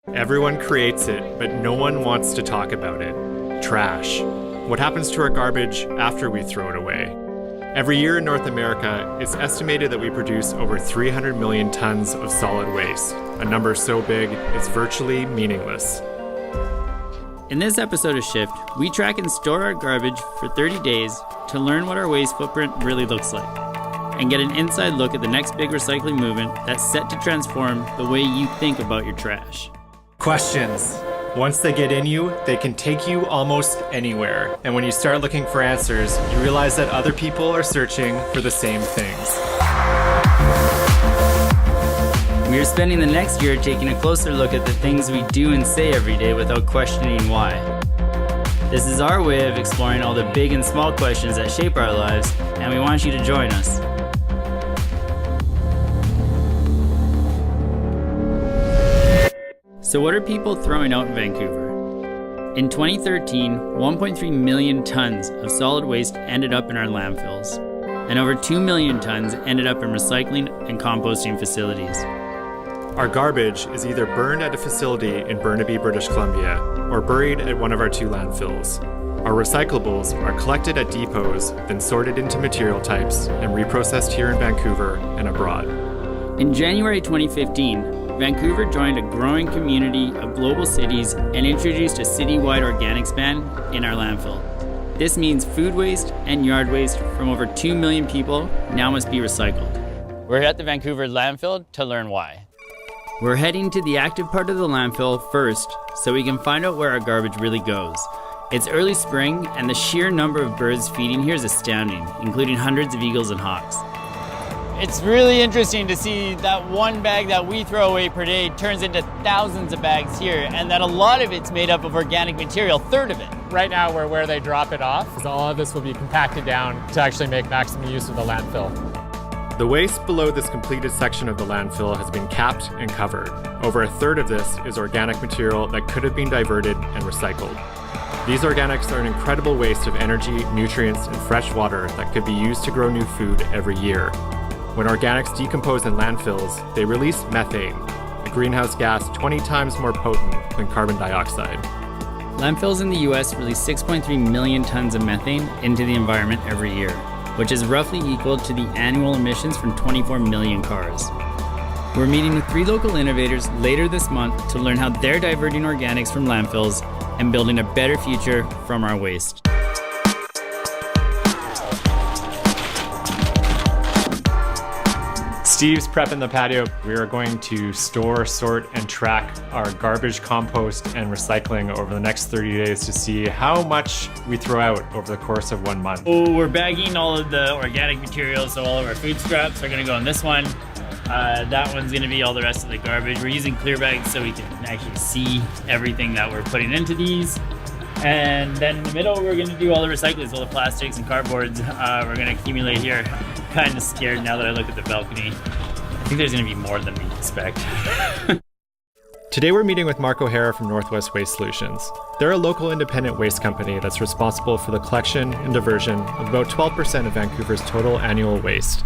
Everyone creates it, but no one wants to talk about it. Trash. What happens to our garbage after we throw it away? Every year in North America, it's estimated that we produce over 300 million tons of solid waste, a number so big it's virtually meaningless. In this episode of Shift, we track and store our garbage for 30 days to learn what our waste footprint really looks like, and get an inside look at the next big recycling movement that's set to transform the way you think about your trash. Questions. Once they get in you, they can take you almost anywhere. And when you start looking for answers, you realize that other people are searching for the same things. We are spending the next year taking a closer look at the things we do and say every day without questioning why. This is our way of exploring all the big and small questions that shape our lives, and we want you to join us. So what are people throwing out in Vancouver? In 2013, 1.3 million tons of solid waste ended up in our landfills, and over 2 million tons ended up in recycling and composting facilities. Our garbage is either burned at a facility in Burnaby, British Columbia, or buried at one of our 2 landfills. Our recyclables are collected at depots, then sorted into material types and reprocessed here in Vancouver and abroad. In January 2015, Vancouver joined a growing community of global cities and introduced a citywide organics ban in our landfill. This means food waste and yard waste from over 2 million people now must be recycled. We're at the Vancouver landfill to learn why. We're heading to the active part of the landfill first so we can find out where our garbage really goes. It's early spring and the sheer number of birds feeding here is astounding, including hundreds of eagles and hawks. It's really interesting to see that one bag that we throw away per day turns into thousands of bags here, and that a lot of it's made up of organic material, a third of it. Right now we're where they drop it off, so all of this will be compacted down to actually make maximum use of the landfill. The waste below this completed section of the landfill has been capped and covered. Over a third of this is organic material that could have been diverted and recycled. These organics are an incredible waste of energy, nutrients, and fresh water that could be used to grow new food every year. When organics decompose in landfills, they release methane, a greenhouse gas 20 times more potent than carbon dioxide. Landfills in the US release 6.3 million tons of methane into the environment every year, which is roughly equal to the annual emissions from 24 million cars. We're meeting with 3 local innovators later this month to learn how they're diverting organics from landfills and building a better future from our waste. Steve's prepping the patio. We are going to store, sort, and track our garbage, compost, and recycling over the next 30 days to see how much we throw out over the course of 1 month. Oh, we're bagging all of the organic materials, so all of our food scraps are gonna go in this one. That one's gonna be all the rest of the garbage. We're using clear bags so we can actually see everything that we're putting into these. And then in the middle, we're gonna do all the recyclables, all the plastics and cardboards. We're gonna accumulate here. I'm kind of scared now that I look at the balcony. I think there's gonna be more than we expect. Today we're meeting with Mark O'Hara from Northwest Waste Solutions. They're a local independent waste company that's responsible for the collection and diversion of about 12% of Vancouver's total annual waste.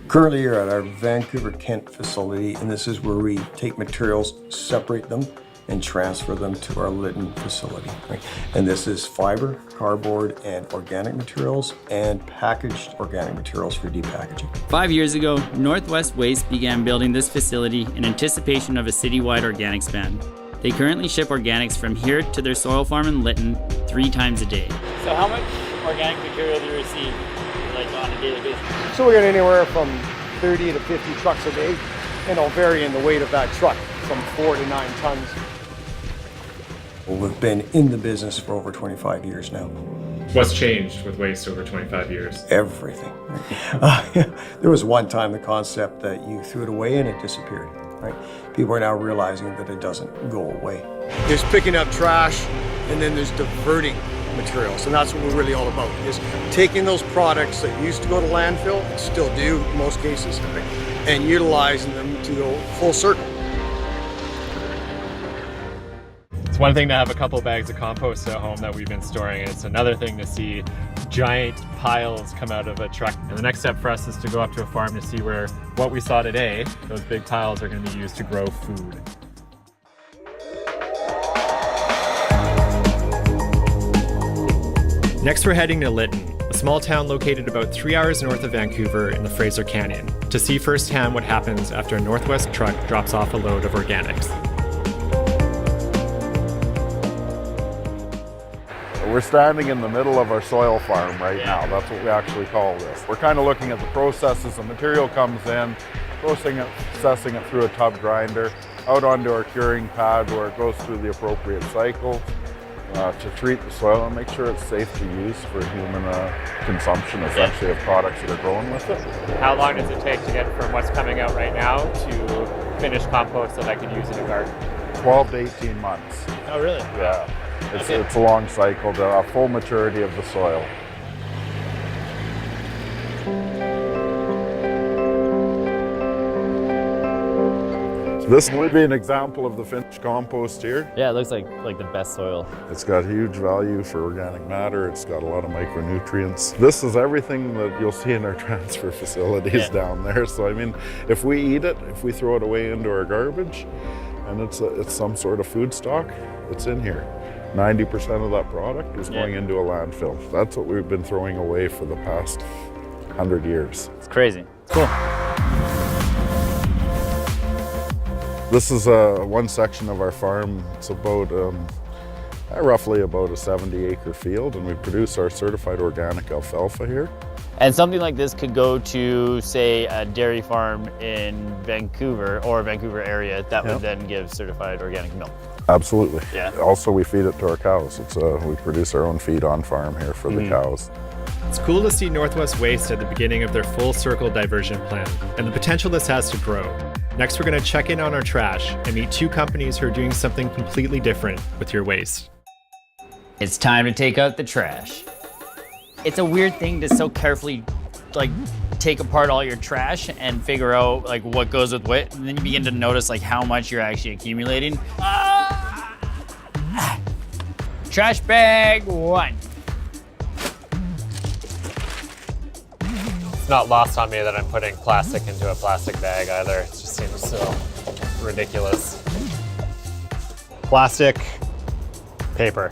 Currently you're at our Vancouver Kent facility, and this is where we take materials, separate them, and transfer them to our Lytton facility. Right? And this is fiber, cardboard, and organic materials, and packaged organic materials for depackaging. 5 years ago, Northwest Waste began building this facility in anticipation of a citywide organics ban. They currently ship organics from here to their soil farm in Lytton 3 times a day. So how much organic material do you receive on a daily basis? So we get anywhere from 30 to 50 trucks a day, and it'll vary in the weight of that truck from 4 to 9 tons. We've been in the business for over 25 years now. What's changed with waste over 25 years? Everything. There was one time the concept that you threw it away and it disappeared. Right? People are now realizing that it doesn't go away. There's picking up trash, and then there's diverting materials, and that's what we're really all about, is taking those products that used to go to landfill, and still do in most cases, right, and utilizing them to go full circle. It's one thing to have a couple bags of compost at home that we've been storing. It's another thing to see giant piles come out of a truck. And the next step for us is to go up to a farm to see where what we saw today, those big piles, are going to be used to grow food. Next, we're heading to Lytton, a small town located about 3 hours north of Vancouver in the Fraser Canyon, to see firsthand what happens after a Northwest truck drops off a load of organics. We're standing in the middle of our soil farm right now. That's what we actually call this. We're kind of looking at the processes. The material comes in, processing it through a tub grinder, out onto our curing pad where it goes through the appropriate cycle to treat the soil and make sure it's safe to use for human consumption, essentially, of products that are grown with it. How long does it take to get from what's coming out right now to finished compost that I could use in a garden? 12 to 18 months. Oh, really? Yeah. It's a long cycle to a full maturity of the soil. This would be an example of the finished compost here. Yeah, it looks like the best soil. It's got huge value for organic matter. It's got a lot of micronutrients. This is everything that you'll see in our transfer facilities down there. So I mean, if we eat it, if we throw it away into our garbage, and it's some sort of food stock, it's in here. 90% of that product is going into a landfill. That's what we've been throwing away for the past 100 years. It's crazy. Cool. This is one section of our farm. It's about roughly about a 70-acre field, and we produce our certified organic alfalfa here. And something like this could go to, say, a dairy farm in Vancouver or Vancouver area that would then give certified organic milk. Absolutely. Yeah. Also, we feed it to our cows. We produce our own feed on farm here for the cows. It's cool to see Northwest Waste at the beginning of their full circle diversion plan and the potential this has to grow. Next, we're going to check in on our trash and meet two companies who are doing something completely different with your waste. It's time to take out the trash. It's a weird thing to so carefully take apart all your trash and figure out what goes with what, and then you begin to notice how much you're actually accumulating. Trash bag 1. It's not lost on me that I'm putting plastic into a plastic bag either. It just seems so ridiculous. Plastic, paper.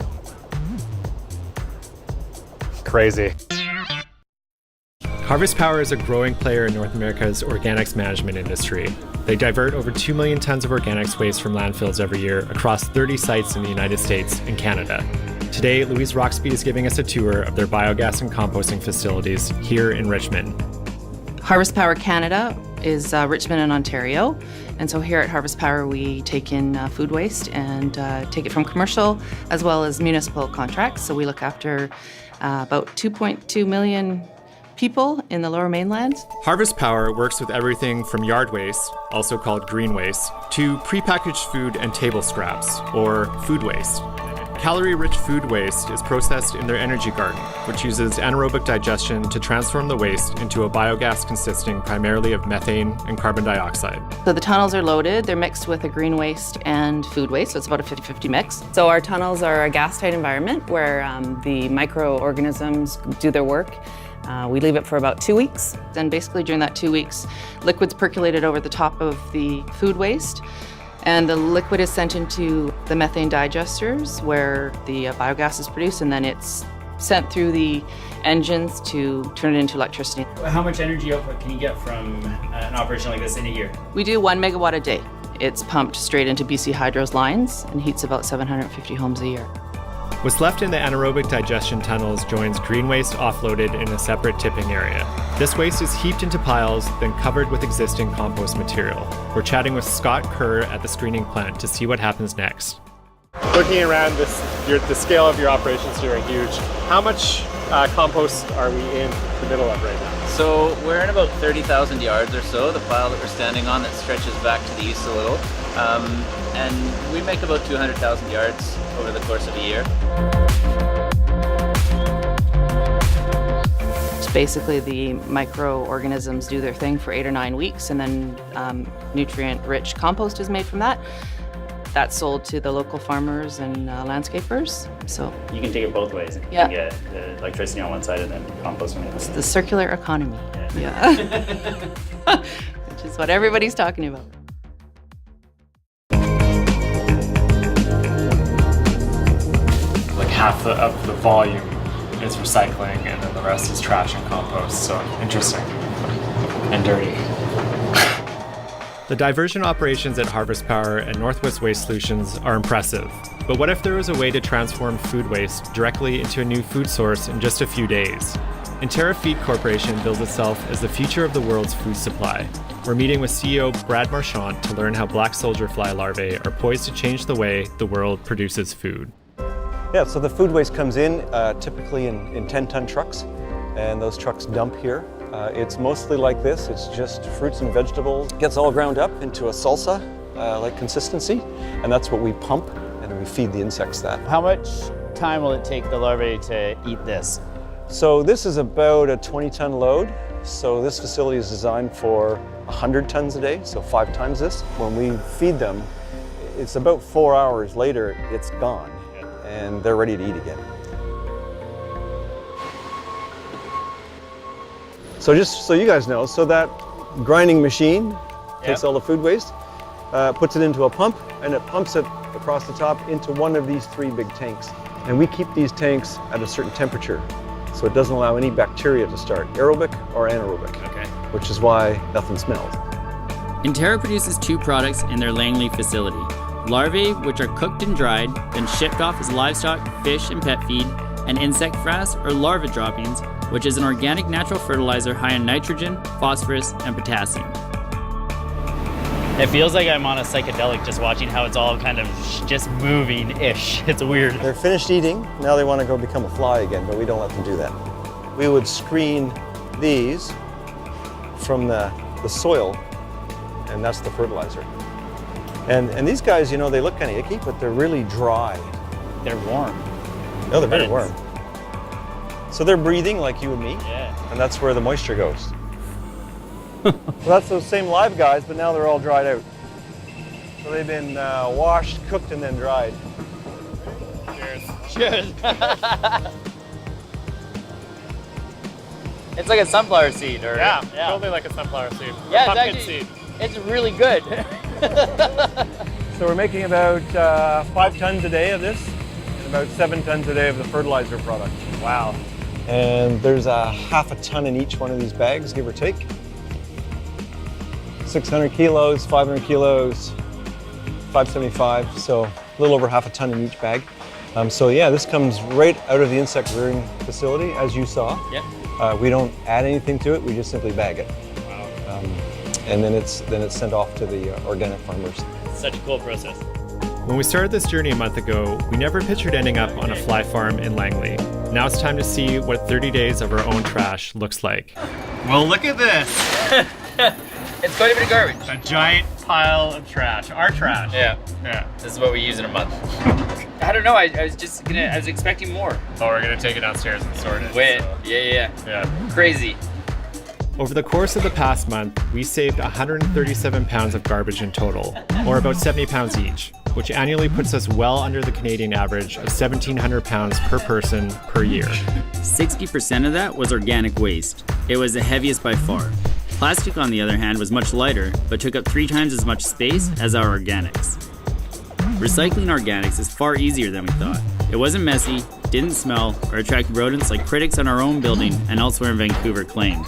Crazy. Harvest Power is a growing player in North America's organics management industry. They divert over 2 million tons of organics waste from landfills every year across 30 sites in the United States and Canada. Today, Louise Roxby is giving us a tour of their biogas and composting facilities here in Richmond. Harvest Power Canada is Richmond and Ontario. And so here at Harvest Power, we take in food waste and take it from commercial as well as municipal contracts. So we look after about 2.2 million people in the Lower Mainland. Harvest Power works with everything from yard waste, also called green waste, to prepackaged food and table scraps, or food waste. Calorie-rich food waste is processed in their energy garden, which uses anaerobic digestion to transform the waste into a biogas consisting primarily of methane and carbon dioxide. So the tunnels are loaded, they're mixed with a green waste and food waste, so it's about a 50-50 mix. So our tunnels are a gas-tight environment where the microorganisms do their work. We leave it for about 2 weeks, and basically during that 2 weeks, liquid's percolated over the top of the food waste, and the liquid is sent into the methane digesters where the biogas is produced, and then it's sent through the engines to turn it into electricity. How much energy output can you get from an operation like this in a year? We do 1 megawatt a day. It's pumped straight into BC Hydro's lines and heats about 750 homes a year. What's left in the anaerobic digestion tunnels joins green waste offloaded in a separate tipping area. This waste is heaped into piles, then covered with existing compost material. We're chatting with Scott Kerr at the screening plant to see what happens next. Looking around the scale of your operations here are huge. How much compost are we in the middle of right now? So we're in about 30,000 yards or so, the pile that we're standing on that stretches back to the east a little. And we make about 200,000 yards over the course of a year. Basically, the microorganisms do their thing for 8 or 9 weeks, and then nutrient-rich compost is made from that. That's sold to the local farmers and landscapers. So You can take it both ways. Yeah. You get the electricity on one side and then compost on the other. it's the circular economy. Yeah. Which is what everybody's talking about. Like half of the volume is recycling, and then the rest is trash and compost. So interesting and dirty. The diversion operations at Harvest Power and Northwest Waste Solutions are impressive. But what if there was a way to transform food waste directly into a new food source in just a few days? Interra Feed Corporation bills itself as the future of the world's food supply. We're meeting with CEO Brad Marchant to learn how black soldier fly larvae are poised to change the way the world produces food. Yeah, so the food waste comes in typically in 10-ton trucks, and those trucks dump here. It's mostly like this. It's just fruits and vegetables. It gets all ground up into a salsa like consistency, and that's what we pump, and we feed the insects that. How much time will it take the larvae to eat this? So this is about a 20-ton load. So this facility is designed for 100 tons a day, so 5 times this. When we feed them, it's about 4 hours later, it's gone, and they're ready to eat again. So just so you guys know, so that grinding machine takes all the food waste, puts it into a pump, and it pumps it across the top into one of these 3 big tanks. And we keep these tanks at a certain temperature, so it doesn't allow any bacteria to start, aerobic or anaerobic, which is why nothing smells. Interra produces 2 products in their Langley facility. Larvae, which are cooked and dried, then shipped off as livestock, fish, and pet feed, and insect frass or larva droppings, which is an organic natural fertilizer high in nitrogen, phosphorus, and potassium. It feels like I'm on a psychedelic just watching how it's all kind of just moving-ish. It's weird. They're finished eating, now they want to go become a fly again, but we don't let them do that. We would screen these from the soil, and that's the fertilizer. And these guys, you know, they look kind of icky, but they're really dry. They're warm. No, they're very warm. So they're breathing like you and me, Yeah. and that's where the moisture goes. Well, that's those same live guys, but now they're all dried out. So they've been washed, cooked, and then dried. Cheers. It's like a sunflower seed, or Yeah, totally like a sunflower seed. Yeah, Pumpkin it's actually, seed. it's really good. So we're making about 5 tons a day of this, and about 7 tons a day of the fertilizer product. Wow. And there's a half a ton in each one of these bags, give or take. 600 kilos, 500 kilos, 575, so a little over half a ton in each bag. So yeah, this comes right out of the insect rearing facility, as you saw. Yep. We don't add anything to it, we just simply bag it. Wow. And then it's sent off to the organic farmers. Such a cool process. When we started this journey a month ago, we never pictured ending up on a fly farm in Langley. Now it's time to see what 30 days of our own trash looks like. Well, look at this. It's quite a bit of garbage. A giant pile of trash. Our trash. Yeah. Yeah. This is what we use in a month. I don't know, I was expecting more. Oh, we're gonna take it downstairs and sort it. Wait, so. yeah. Crazy. Over the course of the past month, we saved 137 pounds of garbage in total, or about 70 pounds each, which annually puts us well under the Canadian average of 1,700 pounds per person per year. 60% of that was organic waste. It was the heaviest by far. Plastic, on the other hand, was much lighter, but took up 3 times as much space as our organics. Recycling organics is far easier than we thought. It wasn't messy, didn't smell, or attract rodents like critics on our own building and elsewhere in Vancouver claimed.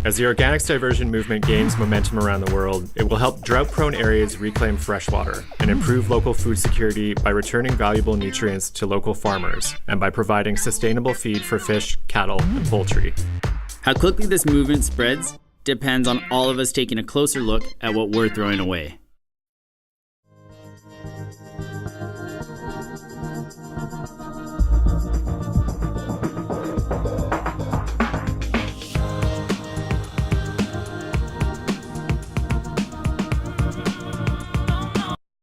As the organics diversion movement gains momentum around the world, it will help drought-prone areas reclaim fresh water and improve local food security by returning valuable nutrients to local farmers and by providing sustainable feed for fish, cattle, and poultry. How quickly this movement spreads depends on all of us taking a closer look at what we're throwing away.